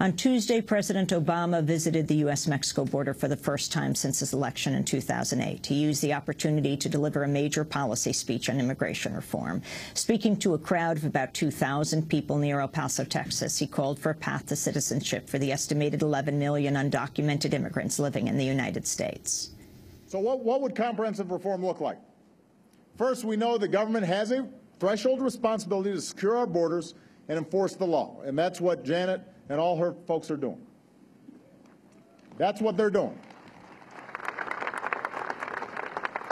On Tuesday, President Obama visited the U.S.-Mexico border for the first time since his election in 2008. He used the opportunity to deliver a major policy speech on immigration reform. Speaking to a crowd of about 2,000 people near El Paso, Texas, he called for a path to citizenship for the estimated 11 million undocumented immigrants living in the United States. So what would comprehensive reform look like? First, we know the government has a threshold responsibility to secure our borders and enforce the law, and that's what Janet and all her folks are doing. That's what they're doing.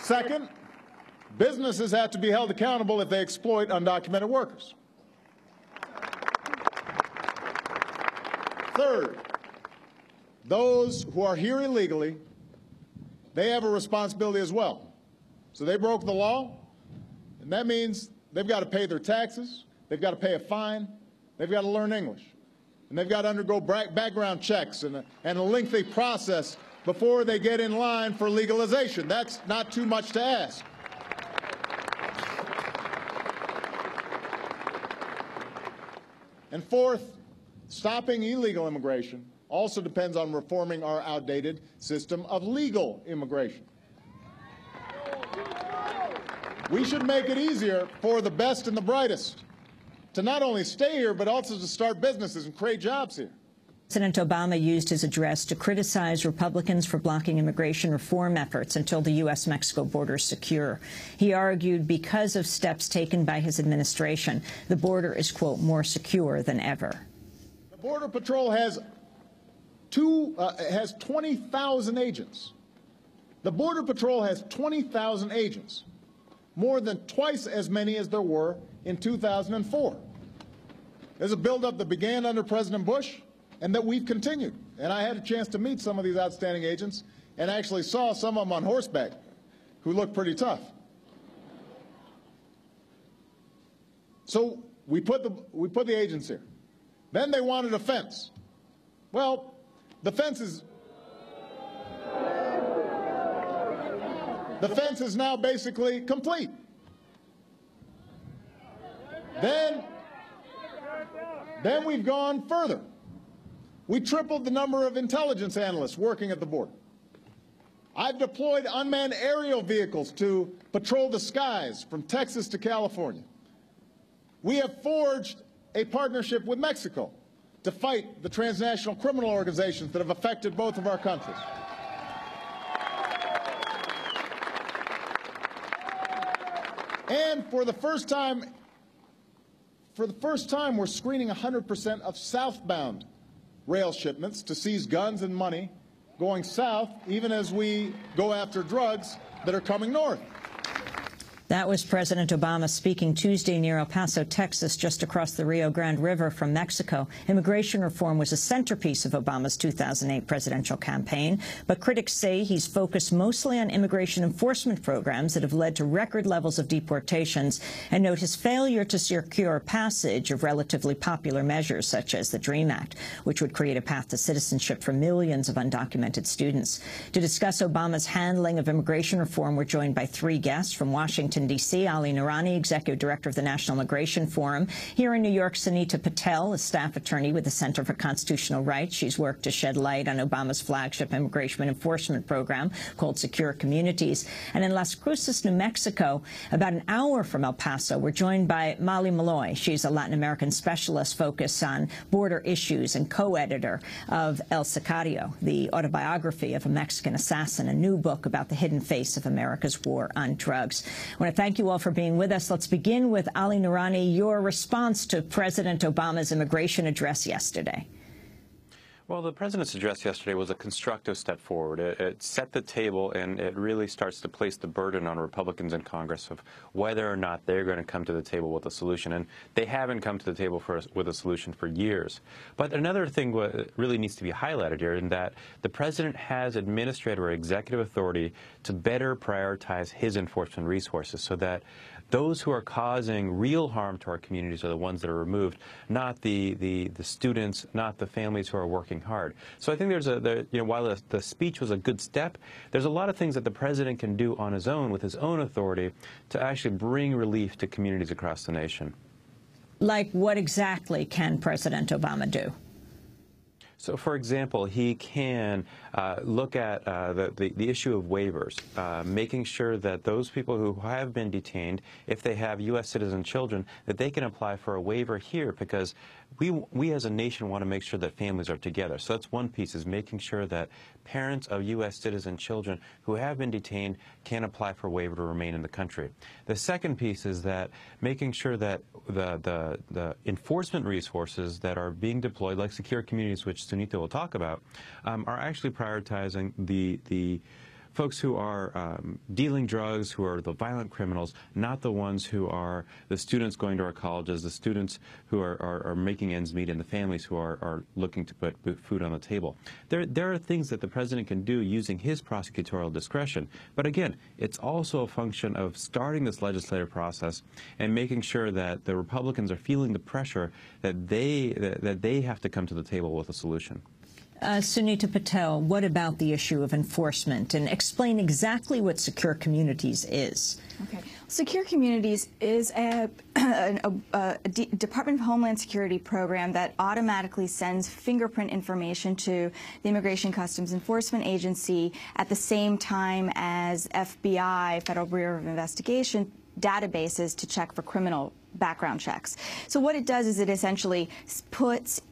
Second, businesses have to be held accountable if they exploit undocumented workers. Third, those who are here illegally, they have a responsibility as well. So they broke the law, and that means they've got to pay their taxes, they've got to pay a fine, they've got to learn English, and they've got to undergo background checks and a lengthy process before they get in line for legalization. That's not too much to ask. And fourth, stopping illegal immigration also depends on reforming our outdated system of legal immigration. We should make it easier for the best and the brightest to not only stay here, but also to start businesses and create jobs here. President Obama used his address to criticize Republicans for blocking immigration reform efforts until the U.S.-Mexico border is secure. He argued because of steps taken by his administration, the border is, quote, more secure than ever. The Border Patrol has 20,000 agents. The Border Patrol has 20,000 agents, more than twice as many as there were in 2004. There's a buildup that began under President Bush and that we've continued. And I had a chance to meet some of these outstanding agents and actually saw some of them on horseback who looked pretty tough. So we put the agents here. Then they wanted a fence. Well, the fence is now basically complete. Then we've gone further. We tripled the number of intelligence analysts working at the border. I've deployed unmanned aerial vehicles to patrol the skies from Texas to California. We have forged a partnership with Mexico to fight the transnational criminal organizations that have affected both of our countries. And for the first time, we're screening 100% of southbound rail shipments to seize guns and money going south, even as we go after drugs that are coming north. That was President Obama speaking Tuesday near El Paso, Texas, just across the Rio Grande River from Mexico. Immigration reform was a centerpiece of Obama's 2008 presidential campaign, but critics say he's focused mostly on immigration enforcement programs that have led to record levels of deportations, and note his failure to secure passage of relatively popular measures such as the DREAM Act, which would create a path to citizenship for millions of undocumented students. To discuss Obama's handling of immigration reform, we're joined by three guests from Washington, D.C., Ali Noorani, Executive Director of the National Migration Forum. Here in New York, Sunita Patel, a staff attorney with the Center for Constitutional Rights. She's worked to shed light on Obama's flagship immigration enforcement program called Secure Communities. And in Las Cruces, New Mexico, about an hour from El Paso, we're joined by Molly Malloy. She's a Latin American specialist focused on border issues and co-editor of El Sicario, the autobiography of a Mexican assassin, a new book about the hidden face of America's war on drugs. I want to thank you all for being with us. Let's begin with Ali Noorani, your response to President Obama's immigration address yesterday. Well, the president's address yesterday was a constructive step forward. It set the table, and it really starts to place the burden on Republicans in Congress of whether or not they're going to come to the table with a solution. And they haven't come to the table with a solution for years. But another thing really needs to be highlighted here in that the president has administrative or executive authority to better prioritize his enforcement resources so that those who are causing real harm to our communities are the ones that are removed, not the students, not the families who are working hard. So I think while the speech was a good step, there's a lot of things that the president can do on his own with his own authority to actually bring relief to communities across the nation. Like what exactly can President Obama do? So, for example, he can look at the issue of waivers, making sure that those people who have been detained, if they have U.S. citizen children, that they can apply for a waiver here, because we as a nation want to make sure that families are together. So that's one piece, is making sure that parents of U.S. citizen children who have been detained can apply for a waiver to remain in the country. The second piece is that making sure that the enforcement resources that are being deployed, like secure communities, which Sunita will talk about, are actually prioritizing the folks who are dealing drugs, who are the violent criminals, not the ones who are the students going to our colleges, the students who are making ends meet, and the families who are looking to put food on the table. There are things that the president can do using his prosecutorial discretion. But again, it's also a function of starting this legislative process and making sure that the Republicans are feeling the pressure that they have to come to the table with a solution. Sunita Patel, what about the issue of enforcement? And explain exactly what Secure Communities is. Okay. Secure Communities is a Department of Homeland Security program that automatically sends fingerprint information to the Immigration Customs Enforcement Agency at the same time as FBI, Federal Bureau of Investigation, databases to check for criminal background checks. So what it does is it essentially puts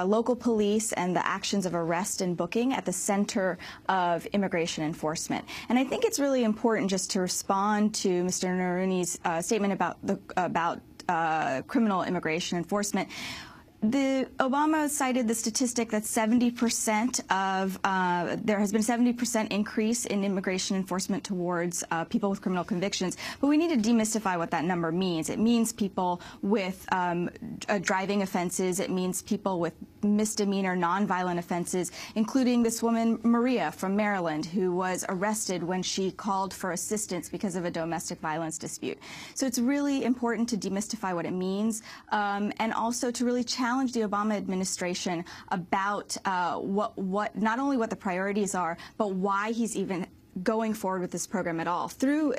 local police and the actions of arrest and booking at the center of immigration enforcement. And I think it's really important, just to respond to Mr. Naruni's statement about criminal immigration enforcement. Obama cited the statistic that 70% of there has been 70% increase in immigration enforcement towards people with criminal convictions. But we need to demystify what that number means. It means people with driving offenses. It means people with misdemeanor, nonviolent offenses, including this woman, Maria, from Maryland, who was arrested when she called for assistance because of a domestic violence dispute. So it's really important to demystify what it means, and also to really challenge the Obama administration about what not only what the priorities are, but why he's even going forward with this program at all. Through,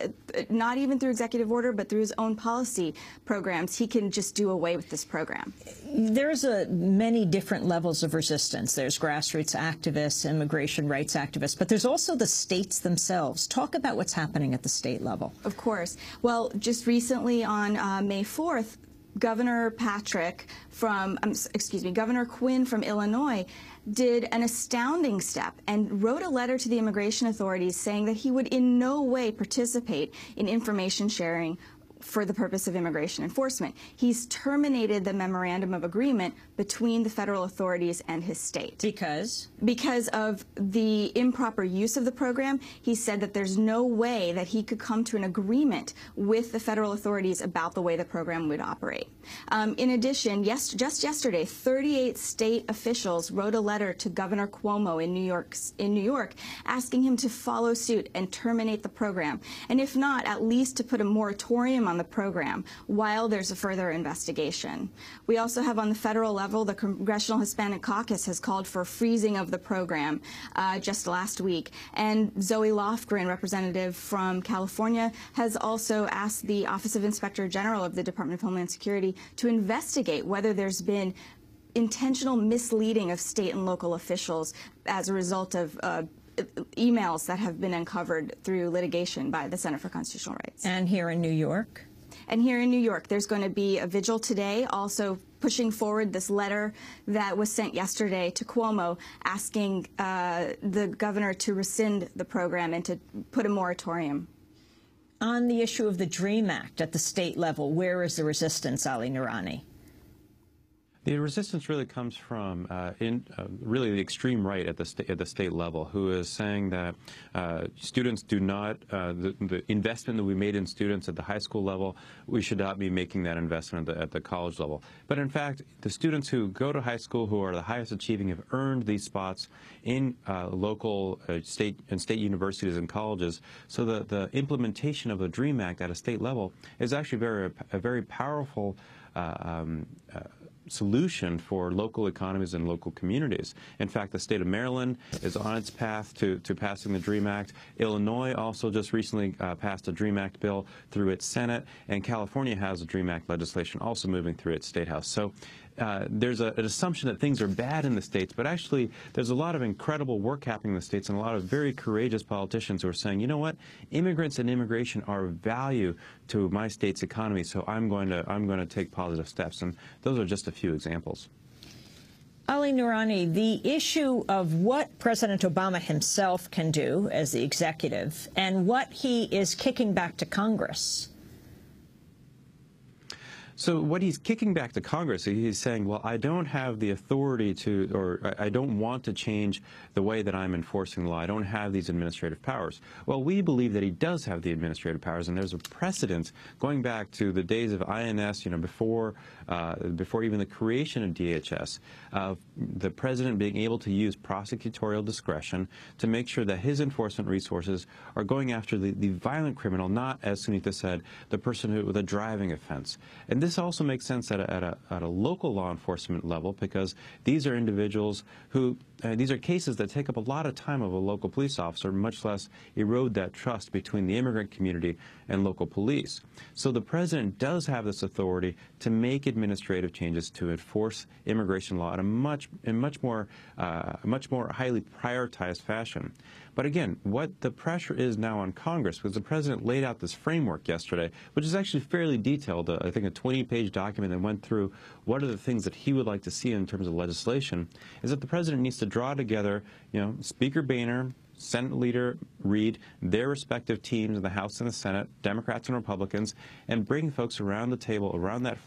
not even through executive order, but through his own policy programs, he can just do away with this program. There's many different levels of resistance. There's grassroots activists, immigration rights activists, but there's also the states themselves. Talk about what's happening at the state level. Of course. Well, just recently on May 4th, Governor Governor Quinn from Illinois did an astounding step and wrote a letter to the immigration authorities saying that he would in no way participate in information sharing for the purpose of immigration enforcement. He's terminated the memorandum of agreement between the federal authorities and his state. Because? Because of the improper use of the program. He said that there's no way that he could come to an agreement with the federal authorities about the way the program would operate. In addition, just yesterday, 38 state officials wrote a letter to Governor Cuomo in New York asking him to follow suit and terminate the program, and if not, at least to put a moratorium on the program while there's a further investigation. We also have on the federal level, the Congressional Hispanic Caucus has called for freezing of the program just last week. And Zoe Lofgren, representative from California, has also asked the Office of Inspector General of the Department of Homeland Security to investigate whether there's been intentional misleading of state and local officials as a result of emails that have been uncovered through litigation by the Center for Constitutional Rights. And here in New York? And here in New York, there's going to be a vigil today, also pushing forward this letter that was sent yesterday to Cuomo asking the governor to rescind the program and to put a moratorium. On the issue of the DREAM Act at the state level, where is the resistance, Ali Noorani? The resistance really comes from really the extreme right at the state level, who is saying that students do not, the investment that we made in students at the high school level, we should not be making that investment at the college level. But in fact, the students who go to high school, who are the highest achieving, have earned these spots in local state universities and colleges. So the implementation of the DREAM Act at a state level is actually a very powerful solution for local economies and local communities. In fact, the state of Maryland is on its path to passing the DREAM Act. Illinois also just recently passed a DREAM Act bill through its Senate, and California has a DREAM Act legislation also moving through its state house. So there's an assumption that things are bad in the states, but actually there's a lot of incredible work happening in the states and a lot of very courageous politicians who are saying, you know what, immigrants and immigration are of value to my state's economy, so I'm going to take positive steps. And those are just a few examples. Ali Noorani, the issue of what President Obama himself can do as the executive and what he is kicking back to Congress. So what he's kicking back to Congress, he's saying, well, I don't have the authority to, or I don't want to change the way that I'm enforcing the law. I don't have these administrative powers. Well, we believe that he does have the administrative powers, and there's a precedent going back to the days of INS, before even the creation of DHS, the president being able to use prosecutorial discretion to make sure that his enforcement resources are going after the violent criminal, not, as Sunita said, the person with a driving offense. And this also makes sense at a local law enforcement level, because these are individuals who, these are cases that take up a lot of time of a local police officer, much less erode that trust between the immigrant community and local police. So the president does have this authority to make administrative changes to enforce immigration law in a much more highly prioritized fashion. But again, what the pressure is now on Congress, because the president laid out this framework yesterday, which is actually fairly detailed, I think a 20-page document that went through what are the things that he would like to see in terms of legislation, is that the president needs to draw together, Speaker Boehner, Senate Leader Reid, their respective teams in the House and the Senate, Democrats and Republicans, and bring folks around the table, around that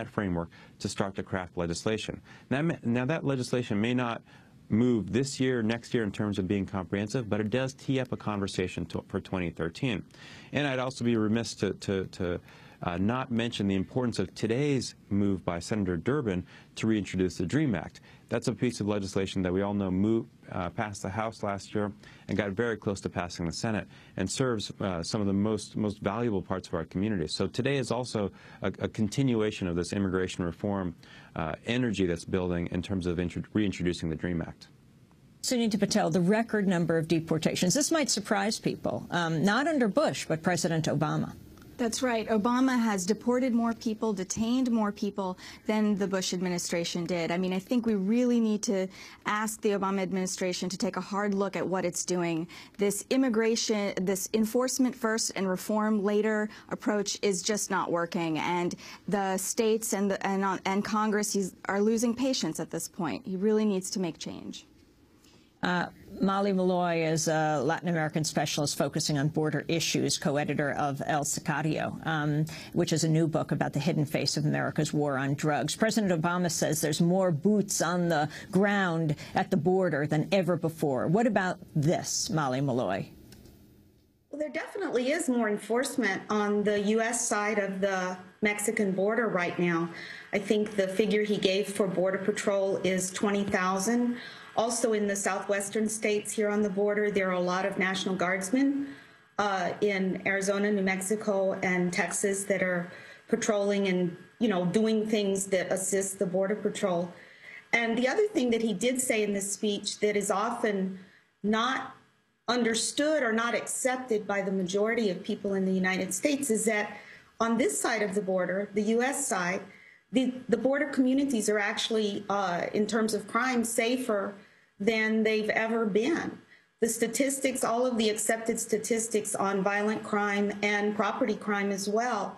framework to start to craft legislation. Now that legislation may not move this year, next year in terms of being comprehensive, but it does tee up a conversation for 2013. And I'd also be remiss to not mention the importance of today's move by Senator Durbin to reintroduce the DREAM Act. That's a piece of legislation that we all know passed the House last year and got very close to passing the Senate, and serves some of the most valuable parts of our community. So today is also a continuation of this immigration reform energy that's building in terms of reintroducing the DREAM Act. Sunita Patel, the record number of deportations. This might surprise people, not under Bush, but President Obama. That's right. Obama has deported more people, detained more people than the Bush administration did. I mean, I think we really need to ask the Obama administration to take a hard look at what it's doing. This immigration, this enforcement first and reform later approach is just not working. And the states and Congress are losing patience at this point. He really needs to make change. Molly Malloy is a Latin American specialist focusing on border issues, co-editor of El Sicario, which is a new book about the hidden face of America's war on drugs. President Obama says there's more boots on the ground at the border than ever before. What about this, Molly Malloy? Well, there definitely is more enforcement on the U.S. side of the Mexican border right now. I think the figure he gave for Border Patrol is 20,000. Also in the southwestern states here on the border, there are a lot of National Guardsmen in Arizona, New Mexico, and Texas that are patrolling and, doing things that assist the Border Patrol. And the other thing that he did say in this speech that is often not understood or not accepted by the majority of people in the United States is that on this side of the border, the U.S. side, the border communities are actually, in terms of crime, safer than they've ever been. The statistics, all of the accepted statistics on violent crime and property crime as well,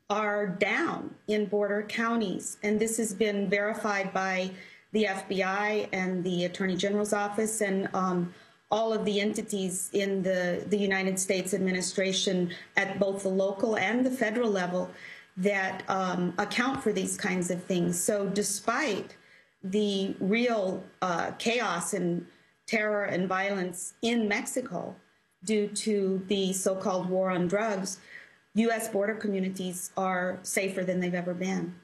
are down in border counties. And this has been verified by the FBI and the Attorney General's office and all of the entities in the United States administration at both the local and the federal level that account for these kinds of things. So despite the real chaos and terror and violence in Mexico due to the so-called war on drugs, U.S. border communities are safer than they've ever been.